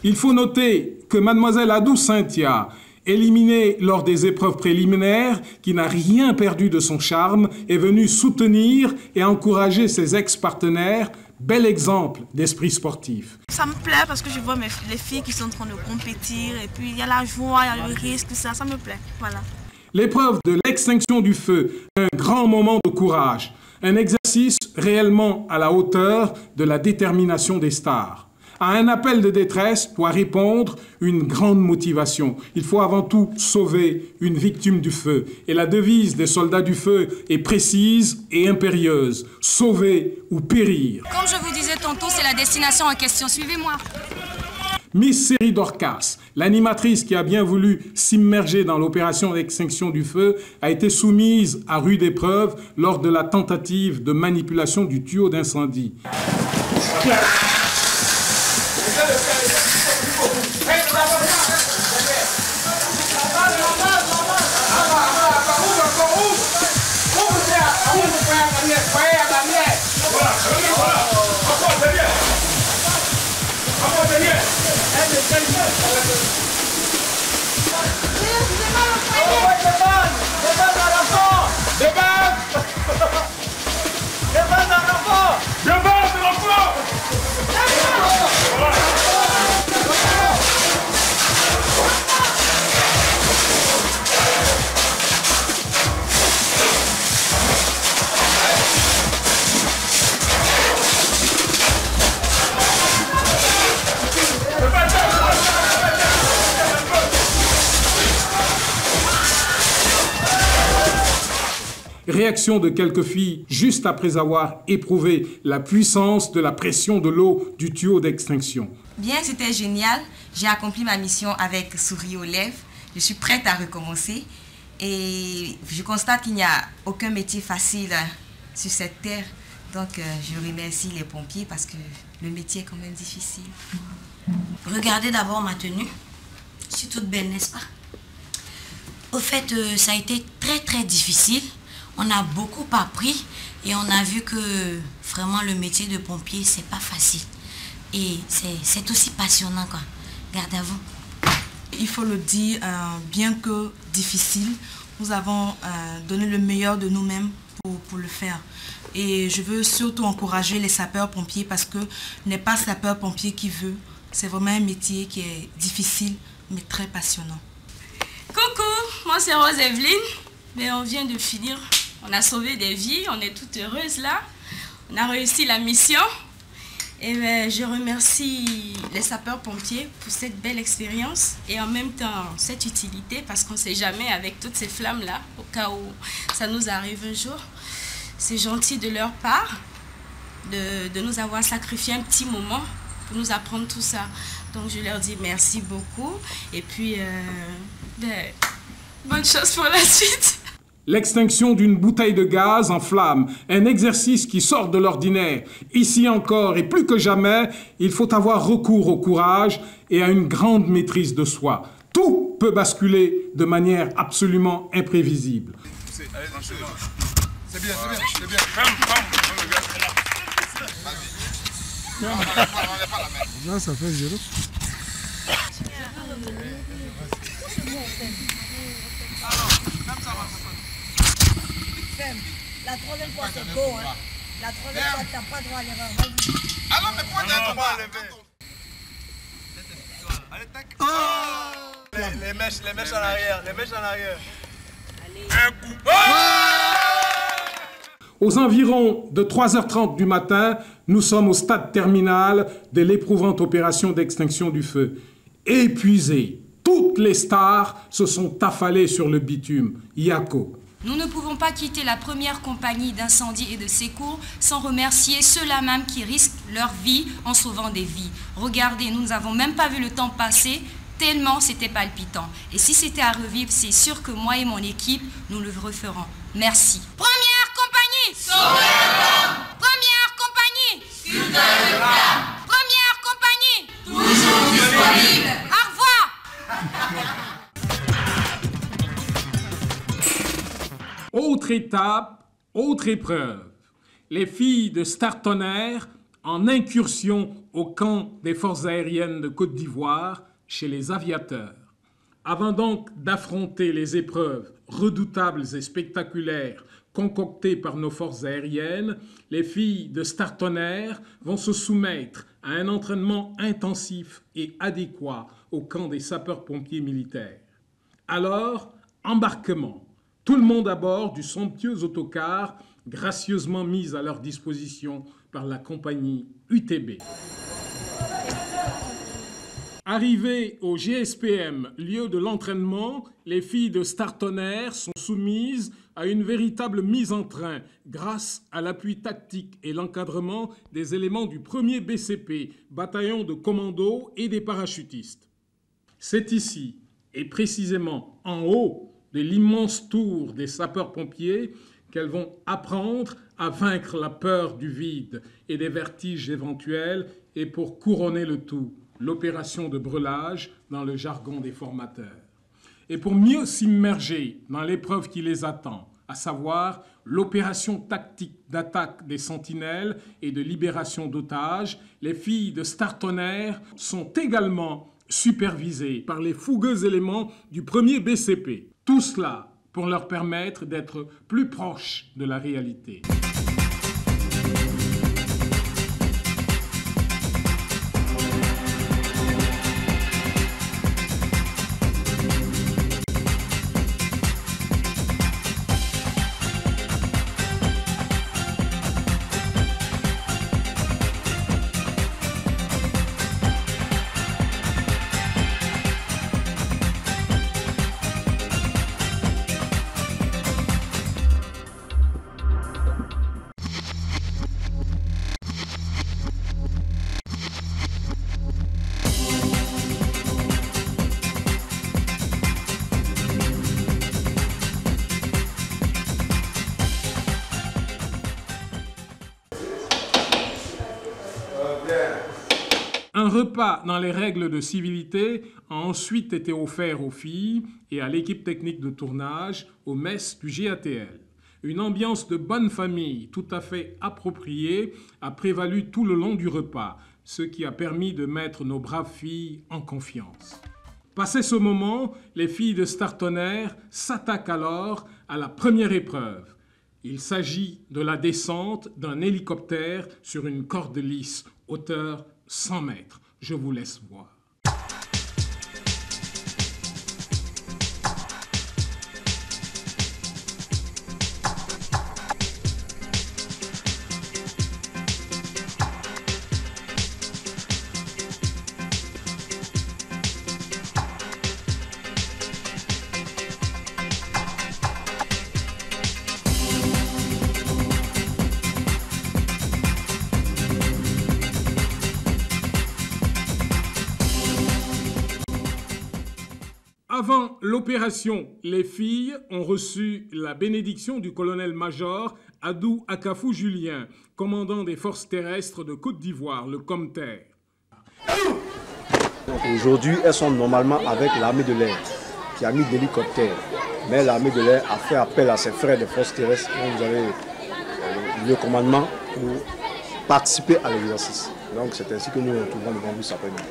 Il faut noter que Mademoiselle Adou Cynthia, éliminée lors des épreuves préliminaires, qui n'a rien perdu de son charme, est venue soutenir et encourager ses ex-partenaires. Bel exemple d'esprit sportif. Ça me plaît parce que je vois les filles qui sont en train de compétir et puis il y a la joie, il y a le risque, ça me plaît. Voilà. L'épreuve de l'extinction du feu, un grand moment de courage, un exercice réellement à la hauteur de la détermination des stars. À un appel de détresse doit répondre une grande motivation. Il faut avant tout sauver une victime du feu. Et la devise des soldats du feu est précise et impérieuse. Sauver ou périr. Comme je vous disais tantôt, c'est la destination en question. Suivez-moi. Miss Série Dorcas, l'animatrice qui a bien voulu s'immerger dans l'opération d'extinction du feu, a été soumise à rude épreuve lors de la tentative de manipulation du tuyau d'incendie. Réaction de quelques filles juste après avoir éprouvé la puissance de la pression de l'eau du tuyau d'extinction. Bien que c'était génial, j'ai accompli ma mission avec sourire aux lèvres. Je suis prête à recommencer et je constate qu'il n'y a aucun métier facile sur cette terre. Donc je remercie les pompiers parce que le métier est quand même difficile. Regardez d'abord ma tenue. Je suis toute belle, n'est-ce pas? Au fait, ça a été très difficile. On a beaucoup appris et on a vu que vraiment le métier de pompier, c'est pas facile. Et c'est aussi passionnant, quoi. Garde à vous. Il faut le dire, bien que difficile, nous avons donné le meilleur de nous-mêmes pour le faire. Et je veux surtout encourager les sapeurs-pompiers parce que n'est pas sapeur-pompier qui veut. C'est vraiment un métier qui est difficile, mais très passionnant. Coucou, moi c'est Rose Evelyne. Mais on vient de finir. On a sauvé des vies, on est toutes heureuses là. On a réussi la mission. Et je remercie les sapeurs-pompiers pour cette belle expérience et en même temps cette utilité parce qu'on ne sait jamais avec toutes ces flammes-là, au cas où ça nous arrive un jour. C'est gentil de leur part de nous avoir sacrifié un petit moment pour nous apprendre tout ça. Donc je leur dis merci beaucoup et puis bonne chance pour la suite. L'extinction d'une bouteille de gaz en flammes, un exercice qui sort de l'ordinaire. Ici encore et plus que jamais, il faut avoir recours au courage et à une grande maîtrise de soi. Tout peut basculer de manière absolument imprévisible. C'est bien, c'est bien. Là, ça fait 0. La troisième fois, c'est go, hein. La troisième fois, t'as pas droit à l'erreur. Alors, mais pourquoi t'as pas Allez, tac. Oh, les mèches en arrière, les mèches en arrière. Allez. Un coup. Aux environs de 3h30 du matin, nous sommes au stade terminal de l'éprouvante opération d'extinction du feu. Épuisés, toutes les stars se sont affalées sur le bitume. Yako. Nous ne pouvons pas quitter la première compagnie d'incendie et de secours sans remercier ceux-là même qui risquent leur vie en sauvant des vies. Regardez, nous n'avons même pas vu le temps passer, tellement c'était palpitant. Et si c'était à revivre, c'est sûr que moi et mon équipe, nous le referons. Merci. Première compagnie, sauvez la flamme. Première compagnie, sculptez le flamme. Première compagnie, toujours disponible. Au revoir. Autre étape, autre épreuve. Les filles de Startonnerre en incursion au camp des forces aériennes de Côte d'Ivoire chez les aviateurs. Avant donc d'affronter les épreuves redoutables et spectaculaires concoctées par nos forces aériennes, les filles de Startonnerre vont se soumettre à un entraînement intensif et adéquat au camp des sapeurs-pompiers militaires. Alors, embarquement. Tout le monde à bord du somptueux autocar gracieusement mis à leur disposition par la compagnie UTB. Arrivées au GSPM, lieu de l'entraînement, les filles de Startonnerre sont soumises à une véritable mise en train grâce à l'appui tactique et l'encadrement des éléments du 1er BCP, bataillon de commando et des parachutistes. C'est ici, et précisément en haut, de l'immense tour des sapeurs-pompiers qu'elles vont apprendre à vaincre la peur du vide et des vertiges éventuels et pour couronner le tout, l'opération de brûlage dans le jargon des formateurs. Et pour mieux s'immerger dans l'épreuve qui les attend, à savoir l'opération tactique d'attaque des sentinelles et de libération d'otages, les filles de Startonnerre sont également supervisées par les fougueux éléments du 1er BCP. Tout cela pour leur permettre d'être plus proches de la réalité. Un repas dans les règles de civilité a ensuite été offert aux filles et à l'équipe technique de tournage aux messes du GATL. Une ambiance de bonne famille tout à fait appropriée a prévalu tout le long du repas, ce qui a permis de mettre nos braves filles en confiance. Passé ce moment, les filles de Startonnerre s'attaquent alors à la première épreuve. Il s'agit de la descente d'un hélicoptère sur une corde lisse, hauteur 100 mètres. Je vous laisse voir. Avant l'opération, les filles ont reçu la bénédiction du colonel-major Adou Akafou Julien, commandant des forces terrestres de Côte d'Ivoire, le Comter. Aujourd'hui, elles sont normalement avec l'armée de l'air, qui a mis d'hélicoptères. Mais l'armée de l'air a fait appel à ses frères de forces terrestres, dont vous avez le commandement, pour participer à l'exercice. Donc c'est ainsi que nous nous retrouvons devant vous cet après-midi.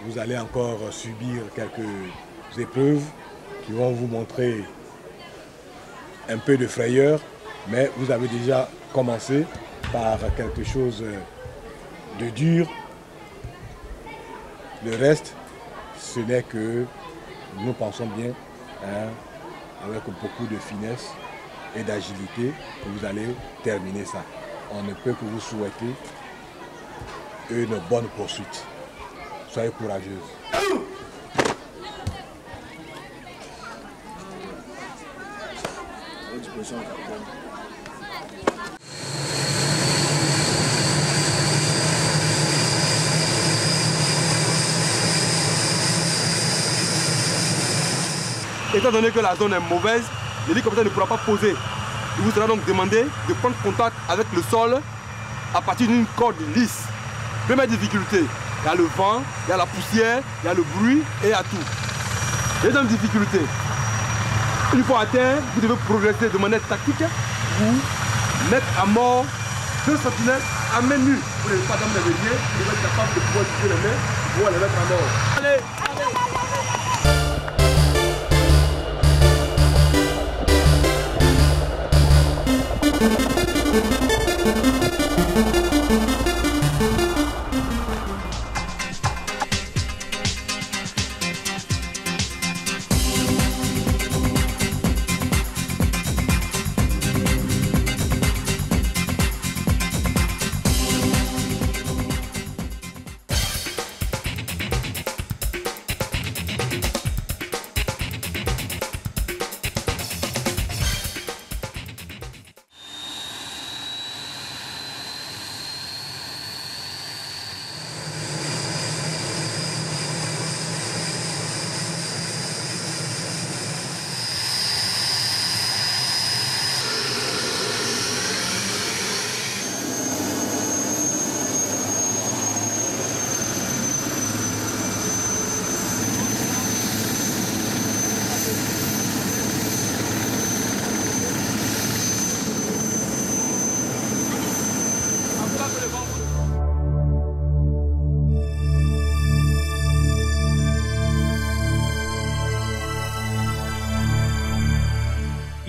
Vous allez encore subir quelques épreuves qui vont vous montrer un peu de frayeur, mais vous avez déjà commencé par quelque chose de dur. Le reste, ce n'est que nous pensons bien, hein, avec beaucoup de finesse et d'agilité, que vous allez terminer ça. On ne peut que vous souhaiter une bonne poursuite. Soyez courageuses. Étant donné que la zone est mauvaise, l'hélicoptère ne pourra pas poser. Il vous sera donc demandé de prendre contact avec le sol à partir d'une corde lisse. Première difficulté, il y a le vent, il y a la poussière, il y a le bruit et il y a tout. Deuxième difficulté, une fois à terre, vous devez progresser de manière tactique pour mettre à mort 2 sentinelles à main nue. Vous n'avez pas d'armes de levier, vous devez être capable de pouvoir utiliser les mains pour les mettre à mort. Allez,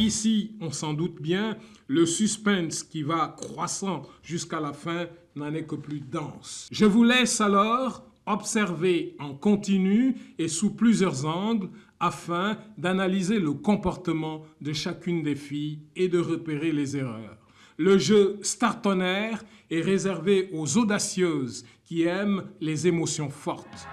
Ici, on s'en doute bien, le suspense qui va croissant jusqu'à la fin n'en est que plus dense. Je vous laisse alors observer en continu et sous plusieurs angles afin d'analyser le comportement de chacune des filles et de repérer les erreurs. Le jeu Start on Air est réservé aux audacieuses qui aiment les émotions fortes.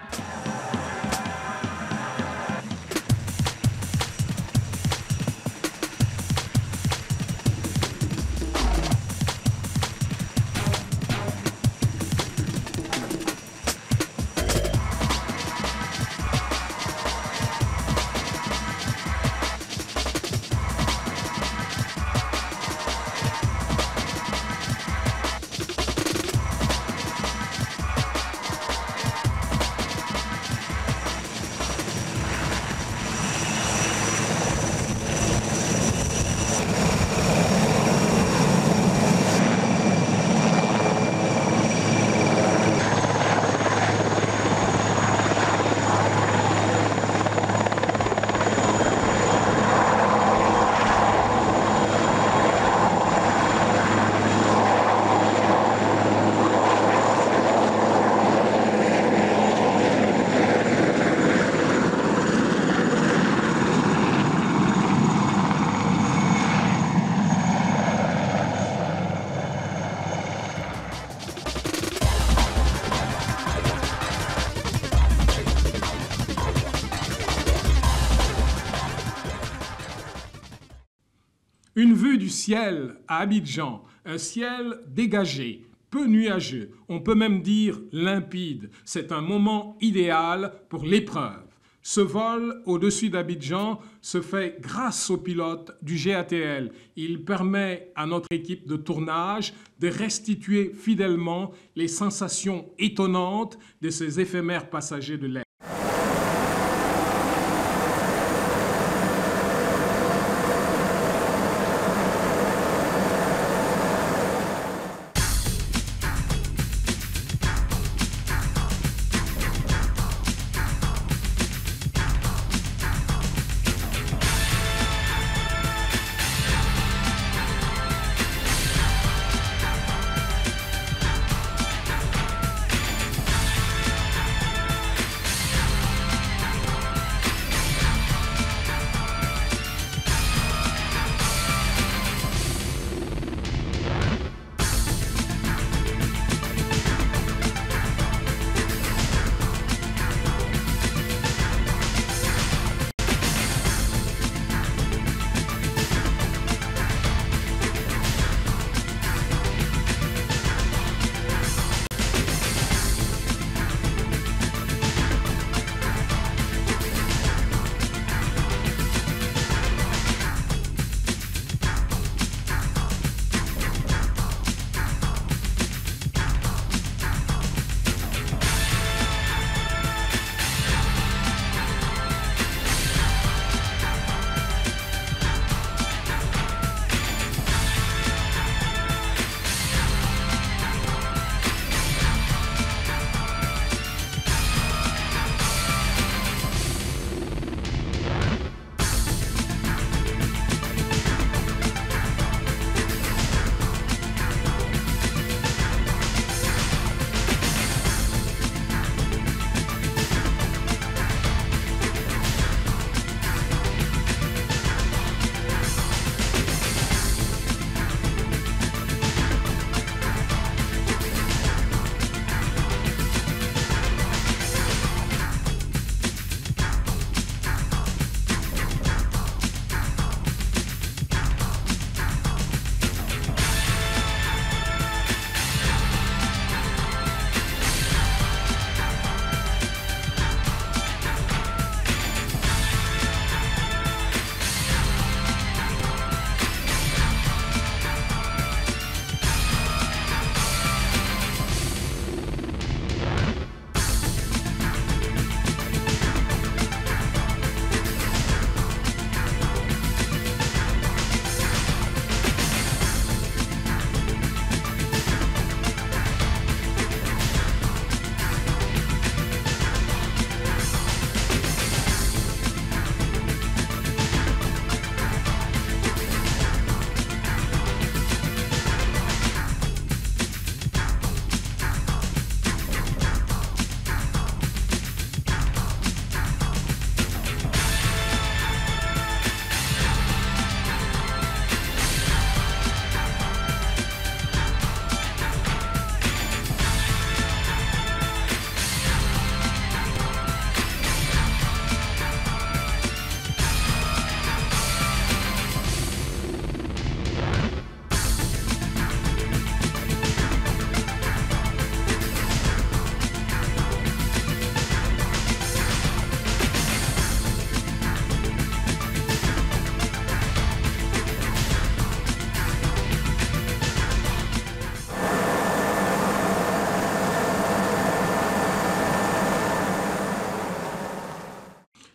Une vue du ciel à Abidjan, un ciel dégagé, peu nuageux, on peut même dire limpide. C'est un moment idéal pour l'épreuve. Ce vol au-dessus d'Abidjan se fait grâce au pilote du GATL. Il permet à notre équipe de tournage de restituer fidèlement les sensations étonnantes de ces éphémères passagers de l'air.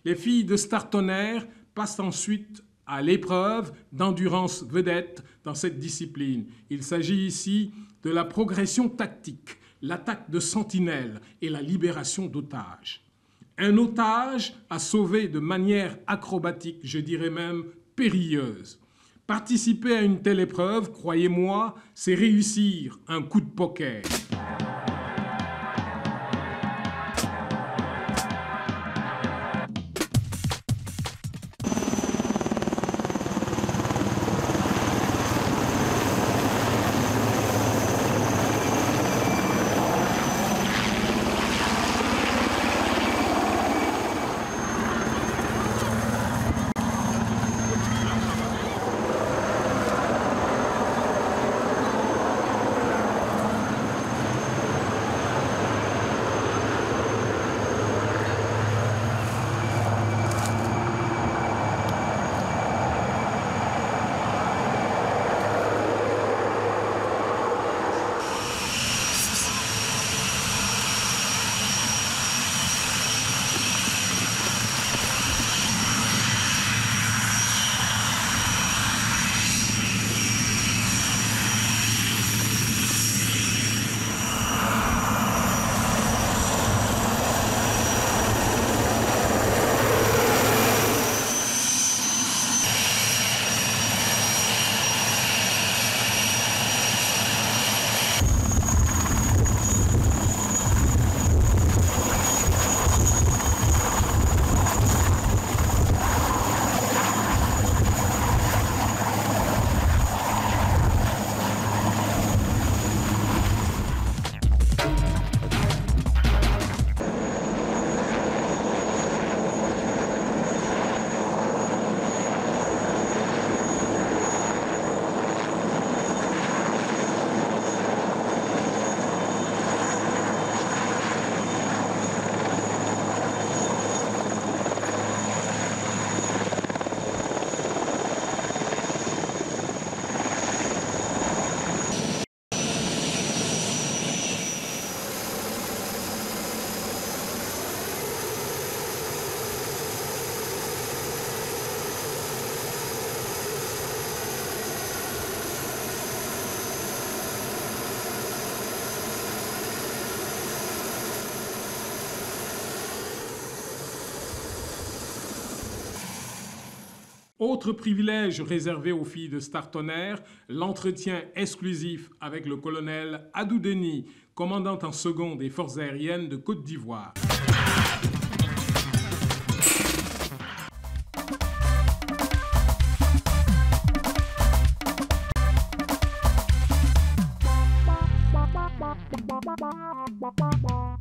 Les filles de Star Tonnerre passent ensuite à l'épreuve d'endurance vedette dans cette discipline. Il s'agit ici de la progression tactique, l'attaque de sentinelles et la libération d'otages. Un otage à sauver de manière acrobatique, je dirais même périlleuse. Participer à une telle épreuve, croyez-moi, c'est réussir un coup de poker. Autre privilège réservé aux filles de Star Tonnerre, l'entretien exclusif avec le colonel Adou Deni, commandant en second des forces aériennes de Côte d'Ivoire. Bye.